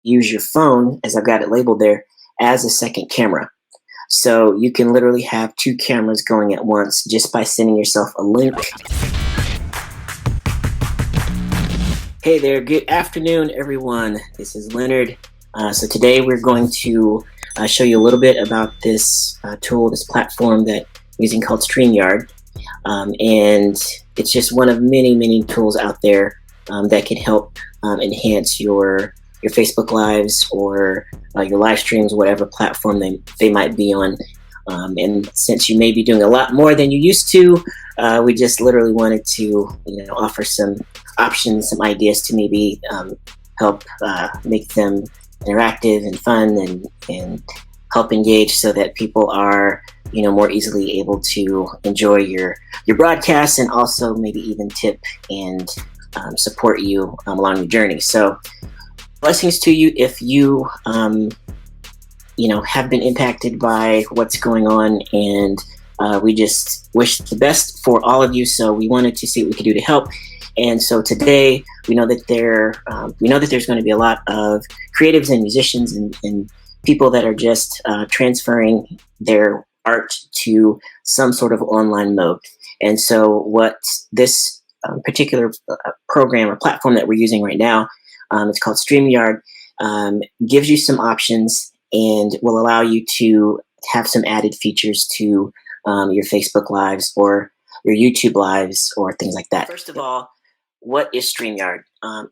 use your phone, as I've got it labeled there, as a second camera. So you can literally have two cameras going at once just by sending yourself a link. Hey there, good afternoon, everyone. This is Leonard. So today we're going to show you a little bit about this tool, this platform that I'm using called StreamYard. And it's just one of many, many tools out there that can help enhance your Facebook Lives or your live streams, whatever platform they might be on. And since you may be doing a lot more than you used to, we just literally wanted to offer some options, some ideas to maybe help make them interactive and fun and help engage so that people are more easily able to enjoy your broadcasts and also maybe even tip and support you along your journey. So blessings to you if you have been impacted by what's going on, and we just wish the best for all of you. So we wanted to see what we could do to help. And so today we know that there's going to be a lot of creatives and musicians and people that are just transferring their art to some sort of online mode. And so what this particular program or platform that we're using right now, it's called StreamYard, gives you some options and will allow you to have some added features to your Facebook Lives or your YouTube Lives or things like that. First of all, what is StreamYard?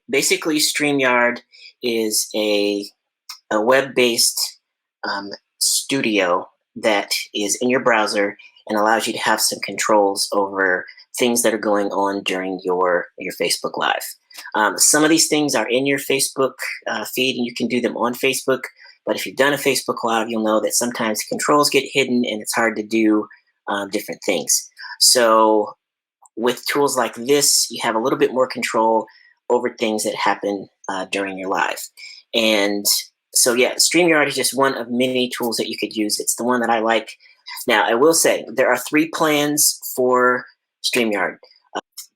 Basically, StreamYard is a web-based studio that is in your browser and allows you to have some controls over things that are going on during your Facebook Live. Some of these things are in your Facebook feed, and you can do them on Facebook. But if you've done a Facebook Live, you'll know that sometimes controls get hidden and it's hard to do different things. So with tools like this, you have a little bit more control over things that happen during your live. And so yeah, StreamYard is just one of many tools that you could use. It's the one that I like. Now, I will say there are 3 plans for StreamYard.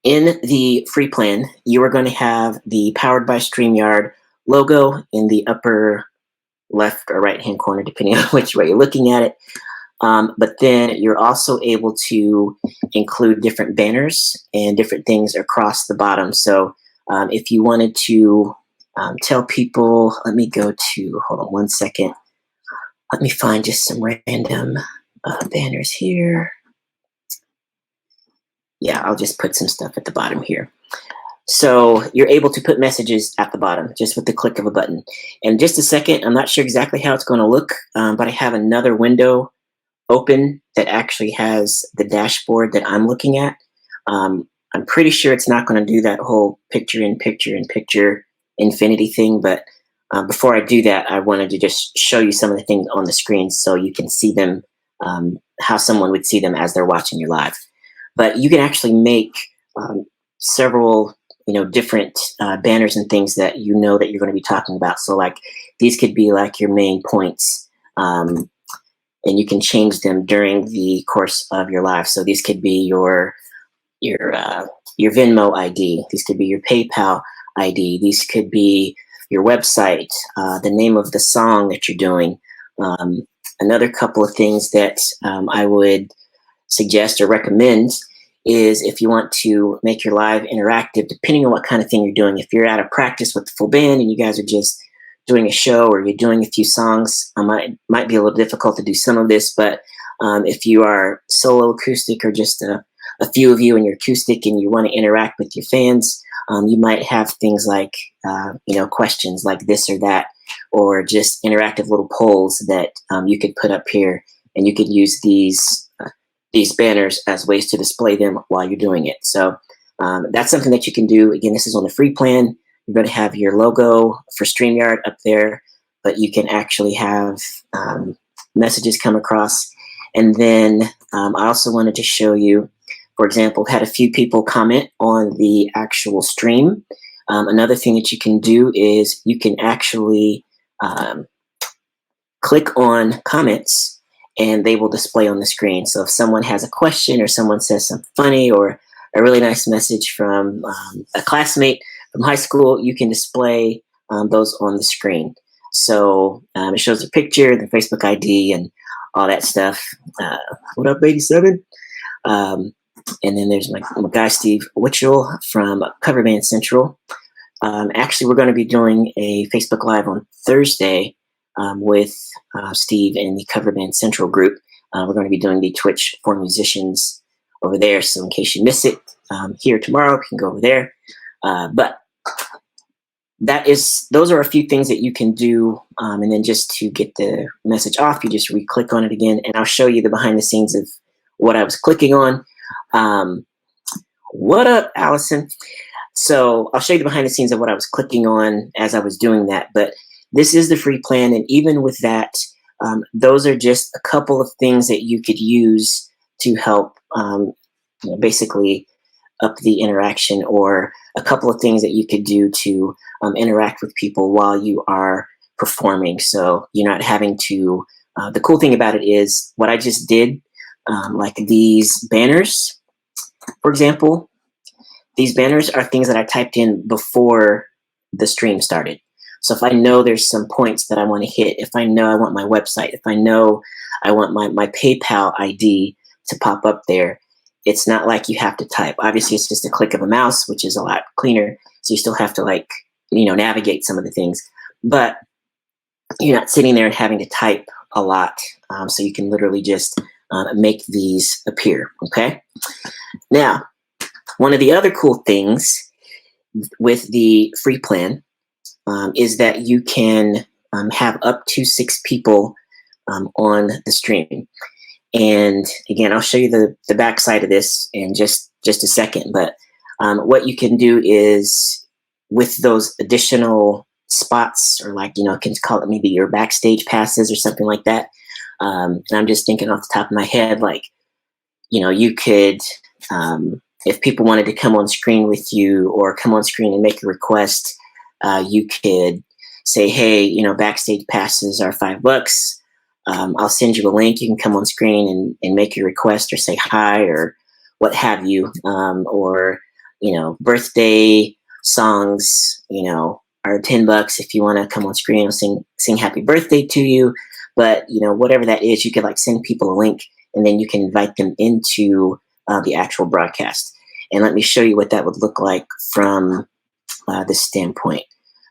In the free plan, you are going to have the Powered by StreamYard logo in the upper left or right-hand corner, depending on which way you're looking at it. But then you're also able to include different banners and different things across the bottom. So if you wanted to tell people, let me go to, hold on one second. Let me find just some random banners here. Yeah, I'll just put some stuff at the bottom here. So you're able to put messages at the bottom just with the click of a button. In just a second, I'm not sure exactly how it's going to look, but I have another window open that actually has the dashboard that I'm looking at. I'm pretty sure it's not going to do that whole picture-in-picture infinity thing, but before I do that, I wanted to just show you some of the things on the screen so you can see them, how someone would see them as they're watching your live. But you can actually make several different banners and things that that you're going to be talking about. So like these could be like your main points, and you can change them during the course of your live. So these could be your Venmo ID. These could be your PayPal ID. These could be your website, the name of the song that you're doing. Another couple of things that I would suggest or recommend is if you want to make your live interactive, depending on what kind of thing you're doing. If you're at a practice with the full band and you guys are just doing a show or you're doing a few songs, might be a little difficult to do some of this. But if you are solo acoustic or just a few of you and you're acoustic and you want to interact with your fans, you might have things like questions like this or that, or just interactive little polls that you could put up here, and you could use these banners as ways to display them while you're doing it. So that's something that you can do. Again, this is on the free plan. You're going to have your logo for StreamYard up there, but you can actually have messages come across. And then I also wanted to show you, for example, had a few people comment on the actual stream. Another thing that you can do is you can actually click on comments and they will display on the screen. So if someone has a question or someone says something funny or a really nice message from a classmate from high school, you can display those on the screen. So it shows the picture, the Facebook ID, and all that stuff. What up, 87? And then there's my guy, Steve Witchell from Cover Band Central. Actually, we're going to be doing a Facebook Live on Thursday with Steve and the Cover Band Central group. We're going to be doing the Twitch for musicians over there. So in case you miss it here tomorrow, you can go over there. But those are a few things that you can do. And then just to get the message off, you just re-click on it again. And I'll show you the behind the scenes of what I was clicking on. What up, Allison? So I'll show you the behind the scenes of what I was clicking on as I was doing that. But this is the free plan. And even with that, those are just a couple of things that you could use to help basically up the interaction, or a couple of things that you could do to interact with people while you are performing. So you're not having to, the cool thing about it is what I just did, like these banners, for example. These banners are things that I typed in before the stream started. So if I know there's some points that I want to hit, if I know I want my website, if I know I want my PayPal ID to pop up there, it's not like you have to type. Obviously, it's just a click of a mouse, which is a lot cleaner. So you still have to navigate some of the things, but you're not sitting there and having to type a lot. So you can literally just make these appear, okay? Now, one of the other cool things with the free plan is that you can have up to 6 people on the stream. And again, I'll show you the back side of this in just a second. But what you can do is with those additional spots, or can call it maybe your backstage passes or something like that. And I'm just thinking off the top of my head, you could, if people wanted to come on screen with you or come on screen and make a request, you could say, hey, backstage passes are $5. I'll send you a link. You can come on screen and make your request or say hi or what have you. Or, birthday songs, are $10 if you want to come on screen and sing happy birthday to you. But, whatever that is, you could send people a link and then you can invite them into the actual broadcast. And let me show you what that would look like from this standpoint.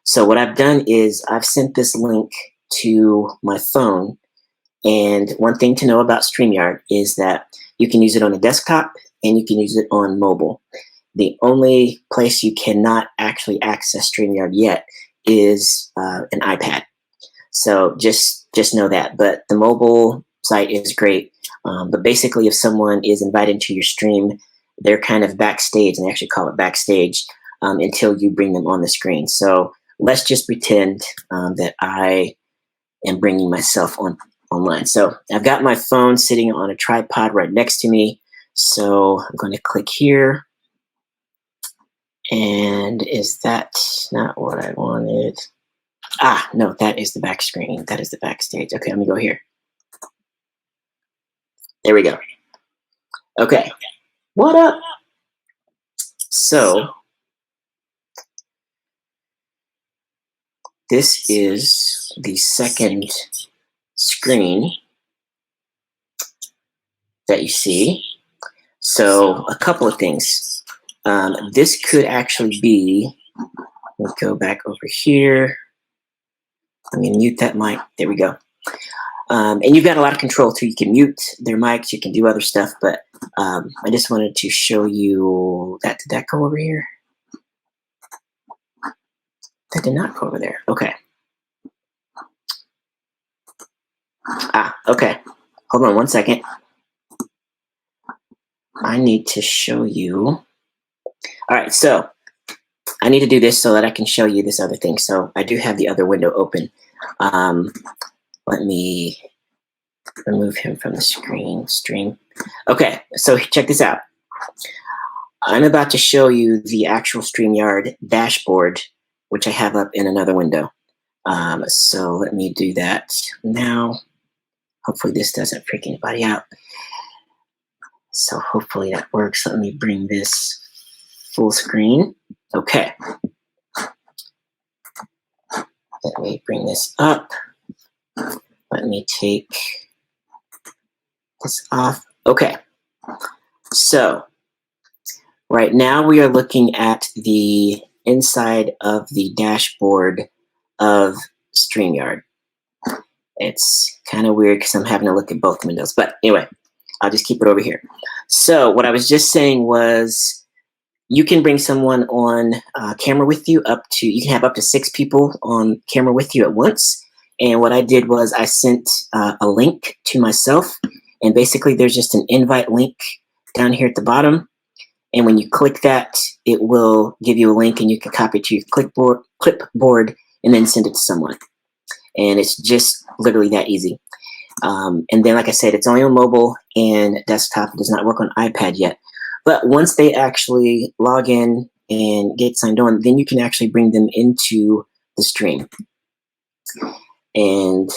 So what I've done is I've sent this link to my phone. And one thing to know about StreamYard is that you can use it on a desktop and you can use it on mobile. The only place you cannot actually access StreamYard yet is an iPad. So just know that. But the mobile site is great. But basically, if someone is invited to your stream, they're kind of backstage, and they actually call it backstage, until you bring them on the screen. So let's just pretend that I am bringing myself online. So I've got my phone sitting on a tripod right next to me. So I'm going to click here. And is that not what I wanted? No, that is the back screen. That is the backstage. Okay, let me go here. There we go. Okay. What up? So this is the second screen that you see. So a couple of things. This could actually be, let's go back over here. Let me mute that mic. There we go. And you've got a lot of control too. You can mute their mics, you can do other stuff, but I just wanted to show you that. Did that go over here? That did not go over there. Okay. Okay. Hold on one second. I need to show you. All right, so I need to do this so that I can show you this other thing. So I do have the other window open. Let me remove him from the stream. Okay, so check this out. I'm about to show you the actual StreamYard dashboard, which I have up in another window. So let me do that now. Hopefully this doesn't freak anybody out. So hopefully that works. Let me bring this full screen. Okay. Let me bring this up. Let me take this off. Okay. So right now we are looking at the inside of the dashboard of StreamYard. It's kind of weird because I'm having to look at both windows. But anyway, I'll just keep it over here. So what I was just saying was you can bring someone on camera with you you can have up to 6 people on camera with you at once. And what I did was I sent a link to myself. And basically there's just an invite link down here at the bottom. And when you click that, it will give you a link and you can copy it to your clipboard and then send it to someone. And it's just literally that easy. And then, like I said, it's only on mobile and desktop. It does not work on iPad yet. But once they actually log in and get signed on, then you can actually bring them into the stream. And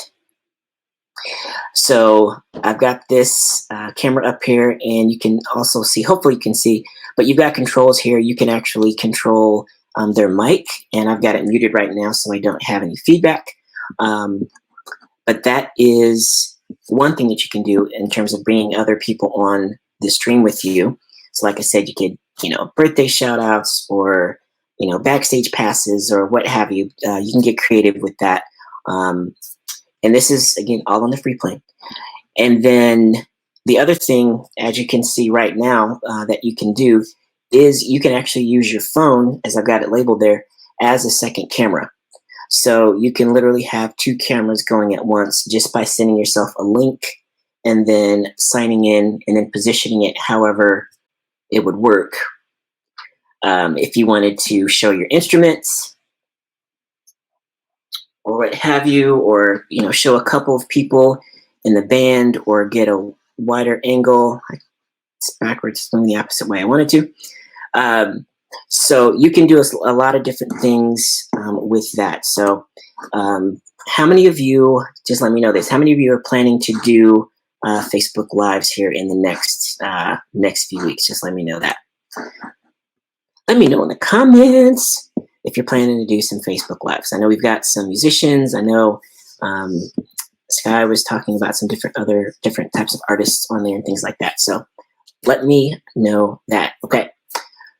so I've got this camera up here, and you can also see, hopefully you can see, but you've got controls here. You can actually control their mic, and I've got it muted right now so I don't have any feedback. But that is one thing that you can do in terms of bringing other people on the stream with you. So like I said, you could, birthday shout outs or, backstage passes or what have you. You can get creative with that. And this is, again, all on the free plan. And then the other thing, as you can see right now, that you can do is you can actually use your phone, as I've got it labeled there, as a second camera. So you can literally have 2 cameras going at once just by sending yourself a link and then signing in and then positioning it however it would work. If you wanted to show your instruments or what have you, or show a couple of people in the band or get a wider angle. It's backwards, it's going the opposite way I wanted to. So you can do a lot of different things with that. So how many of you, just let me know this, how many of you are planning to do Facebook Lives here in the next few weeks? Just let me know that. Let me know in the comments if you're planning to do some Facebook Lives. I know we've got some musicians. I know Sky was talking about some different types of artists on there and things like that. So let me know that. Okay.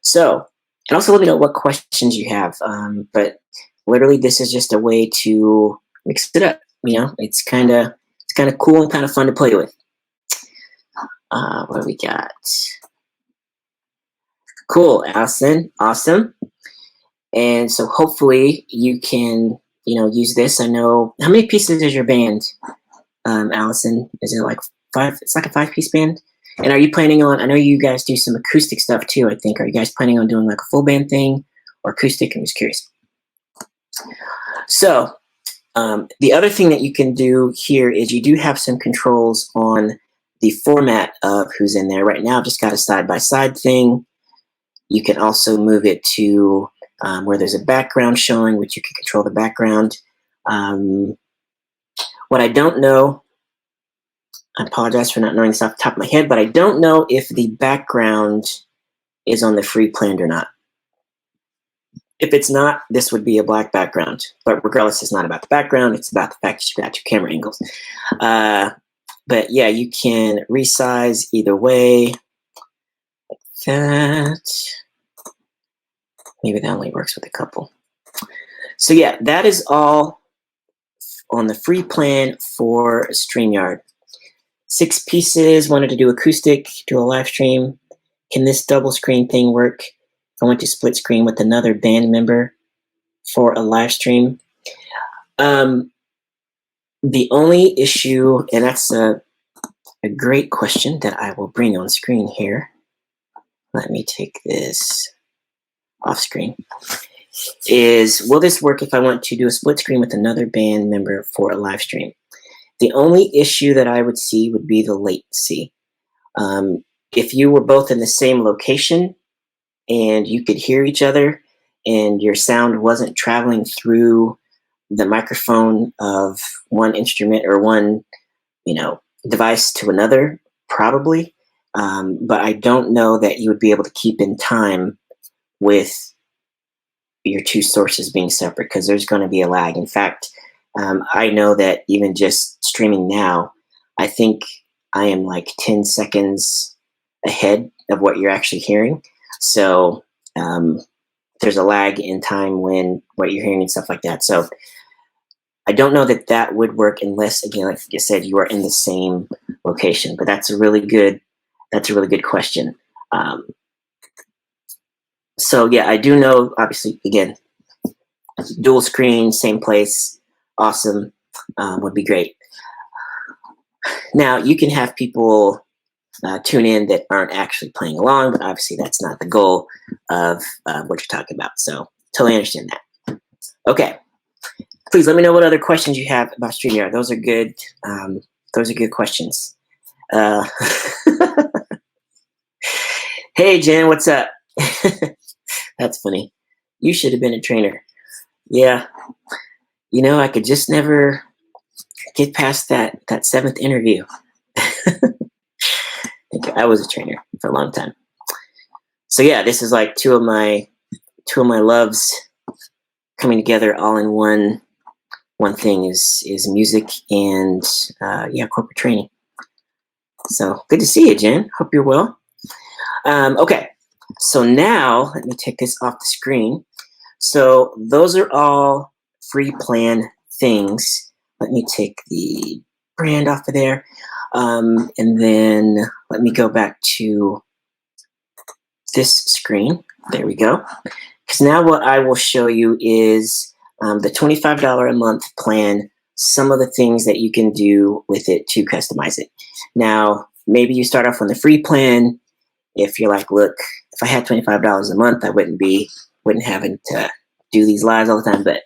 So, and also let me know what questions you have. But literally, this is just a way to mix it up. It's kind of cool and kind of fun to play with. What do we got? Cool, Allison, awesome. And so hopefully you can, use this. I know, how many pieces is your band, Allison? Is it like 5? It's like a 5-piece band. And are you planning on, I know you guys do some acoustic stuff too, I think. Are you guys planning on doing like a full band thing or acoustic? I'm just curious. So the other thing that you can do here is you do have some controls on the format of who's in there. Right now, I've just got a side-by-side thing. You can also move it to where there's a background showing, which you can control the background. What I don't know, I apologize for not knowing this off the top of my head, but I don't know if the background is on the free plan or not. If it's not, this would be a black background. But regardless, it's not about the background. It's about the fact that you've got 2 camera angles. But yeah, you can resize either way. Like that. Maybe that only works with a couple. So yeah, that is all on the free plan for StreamYard. 6 pieces, wanted to do acoustic, do a live stream. Can this double screen thing work? I want to split screen with another band member for a live stream. The only issue, and that's a great question that I will bring on screen here. Let me take this off screen. Is, will this work if I want to do a split screen with another band member for a live stream? The only issue that I would see would be the latency. If you were both in the same location and you could hear each other and your sound wasn't traveling through the microphone of one instrument or one, device to another, probably. But I don't know that you would be able to keep in time with your two sources being separate, because there's going to be a lag. In fact, I know that even just streaming now, I think I am like 10 seconds ahead of what you're actually hearing. So there's a lag in time when what you're hearing and stuff like that. So I don't know that that would work unless, again, like you said, you are in the same location. But that's a really good question. So yeah, I do know, obviously, again, dual screen, same place, awesome, would be great. Now, you can have people tune in that aren't actually playing along, but obviously that's not the goal of what you're talking about. So totally understand that. Okay, please let me know what other questions you have about StreamYard. Those are good. Those are good questions. Hey, Jen, what's up? That's funny. You should have been a trainer. Yeah. You know, I could just never get past that 7th interview. I was a trainer for a long time. So yeah, this is like two of my loves coming together all in one thing is music and yeah, corporate training. So good to see you, Jen. Hope you're well. Okay, so now let me take this off the screen. So those are all free plan things. Let me take the brand off of there. And then let me go back to this screen. There we go. Because now what I will show you is the $25 a month plan, some of the things that you can do with it to customize it. Now, maybe you start off on the free plan. If you're like, look, if I had $25 a month, I wouldn't having to do these lives all the time. But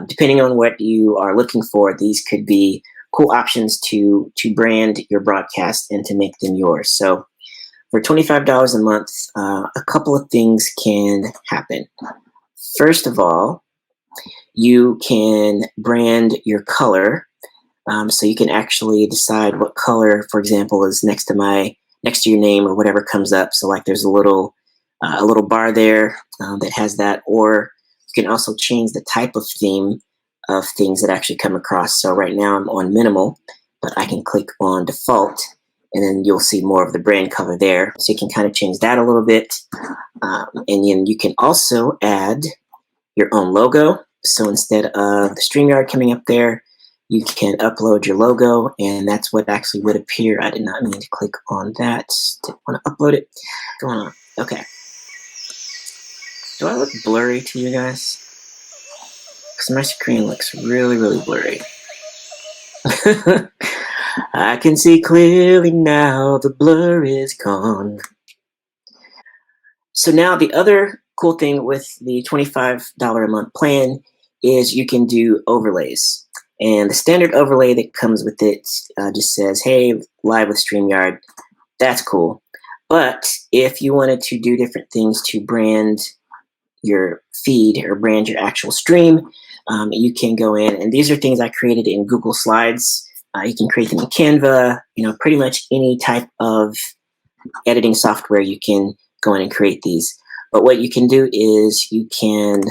depending on what you are looking for, these could be cool options to brand your broadcast and to make them yours. So for $25 a month, a couple of things can happen. First of all, you can brand your color. So you can actually decide what color, for example, is next to your name or whatever comes up. So like there's a little bar there that has that, or you can also change the type of theme of things that actually come across. So right now I'm on minimal, but I can click on default and then you'll see more of the brand color there. So you can kind of change that a little bit. And then you can also add your own logo. So instead of the StreamYard coming up there, you can upload your logo, and that's what actually would appear. I did not mean to click on that. Didn't want to upload it. Go on. Okay. Do I look blurry to you guys? Because my screen looks really, really blurry. I can see clearly now, the blur is gone. So now the other cool thing with the $25 a month plan is you can do overlays. And the standard overlay that comes with it just says, hey, live with StreamYard. That's cool. But if you wanted to do different things to brand your feed or brand your actual stream, you can go in. And these are things I created in Google Slides. You can create them in Canva, pretty much any type of editing software you can go in and create these. But what you can do is you can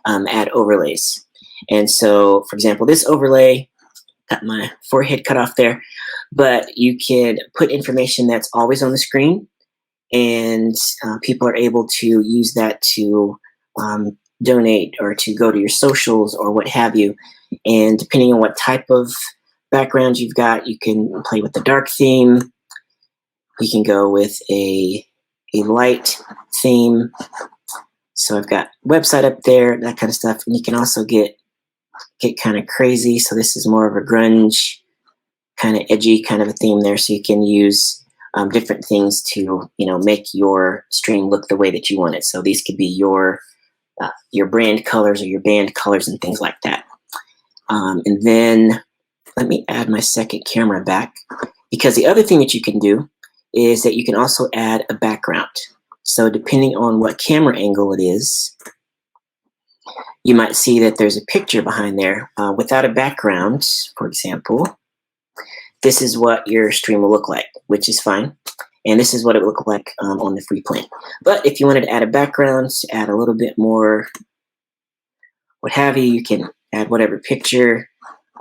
add overlays. And so, for example, this overlay, got my forehead cut off there, but you can put information that's always on the screen, and people are able to use that to donate or to go to your socials or what have you. And depending on what type of background you've got, you can play with the dark theme. You can go with a light theme. So I've got website up there, that kind of stuff. And you can also get kind of crazy. So this is more of a grunge, kind of edgy kind of a theme there. So you can use different things to, make your stream look the way that you want it. So these could be your brand colors or your band colors and things like that. And then let me add my second camera back, because the other thing that you can do is that you can also add a background. So depending on what camera angle it is, you might see that there's a picture behind there without a background. For example, this is what your stream will look like, which is fine. And this is what it would look like on the free plan. But if you wanted to add a background, to add a little bit more, what have you, you can add whatever picture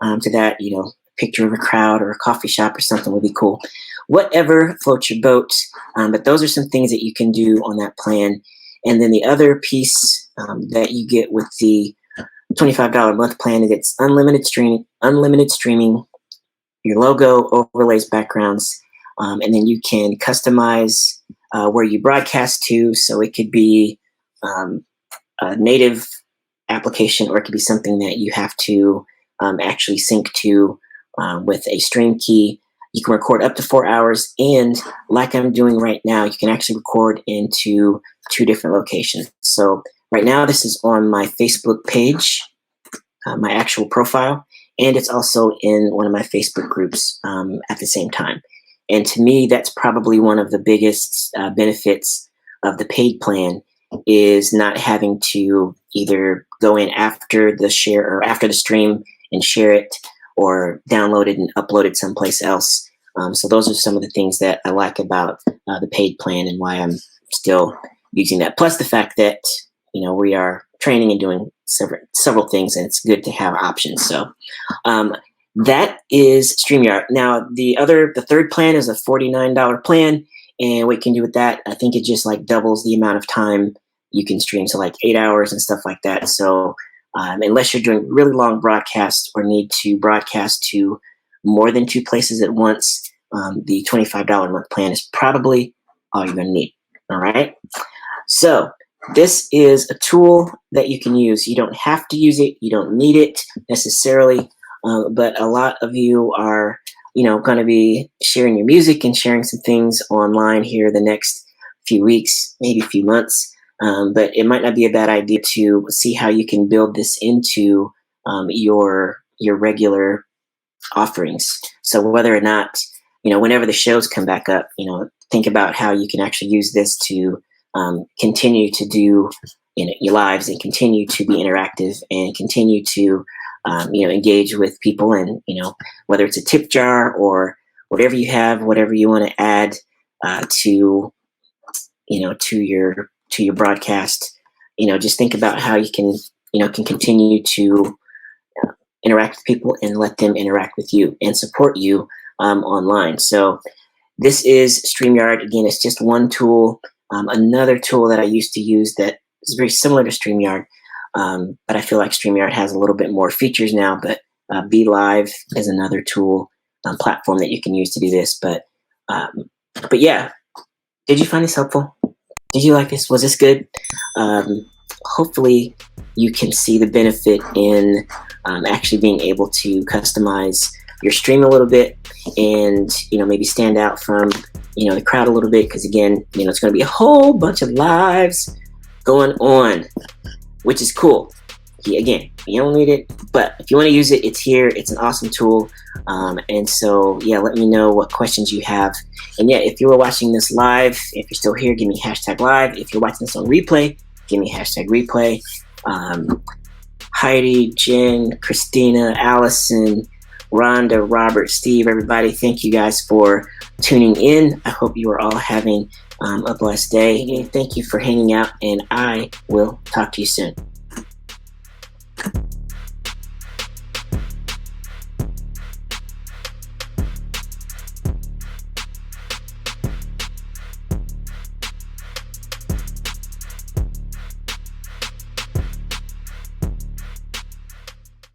to that, you know, a picture of a crowd or a coffee shop or something would be cool. Whatever floats your boat. But those are some things that you can do on that plan. And then the other piece that you get with the $25 a month plan is it's unlimited streaming, your logo, overlays, backgrounds, and then you can customize where you broadcast to. So it could be a native application, or it could be something that you have to actually sync to with a stream key. You can record up to 4 hours, and like I'm doing right now, you can actually record into 2 different locations. So right now, this is on my Facebook page, my actual profile, and it's also in one of my Facebook groups at the same time. And to me, that's probably one of the biggest benefits of the paid plan, is not having to either go in after the share or after the stream and share it, or download it and upload it someplace else. So those are some of the things that I like about the paid plan and why I'm still using that. Plus the fact that, you know, we are training and doing several things, and it's good to have options. So that is StreamYard. Now the third plan is a $49 plan, and what you can do with that, I think it just like doubles the amount of time you can stream, so like 8 hours and stuff like that. So unless you're doing really long broadcasts or need to broadcast to more than 2 places at once, the $25 a month plan is probably all you're going to need. All right. So this is a tool that you can use. You don't have to use it. You don't need it necessarily. But a lot of you are, you know, going to be sharing your music and sharing some things online here the next few weeks, maybe a few months. But it might not be a bad idea to see how you can build this into your regular offerings. So whether or not, you know, whenever the shows come back up, you know, think about how you can actually use this to continue to do, you know, your lives, and continue to be interactive, and continue to you know, engage with people. And, you know, whether it's a tip jar or whatever you have, whatever you want to add to, you know, to your broadcast, you know, just think about how you can, you know, can continue to interact with people and let them interact with you and support you online. So this is StreamYard. Again, it's just one tool. Another tool that I used to use that is very similar to StreamYard, but I feel like StreamYard has a little bit more features now. But Be Live is another tool platform that you can use to do this. But yeah, did you find this helpful? Did you like this? Was this good? Hopefully you can see the benefit in actually being able to customize your stream a little bit, and, you know, maybe stand out from, you know, the crowd a little bit, because again, you know, it's going to be a whole bunch of lives going on, which is cool. Again, you don't need it, but if you want to use it, it's here. It's an awesome tool. And so, yeah, let me know what questions you have. And yeah, if you were watching this live, if you're still here, give me #live. If you're watching this on replay, give me #replay. Heidi, Jen, Christina, Allison, Rhonda, Robert, Steve, everybody, thank you guys for tuning in. I hope you are all having a blessed day. Thank you for hanging out, and I will talk to you soon.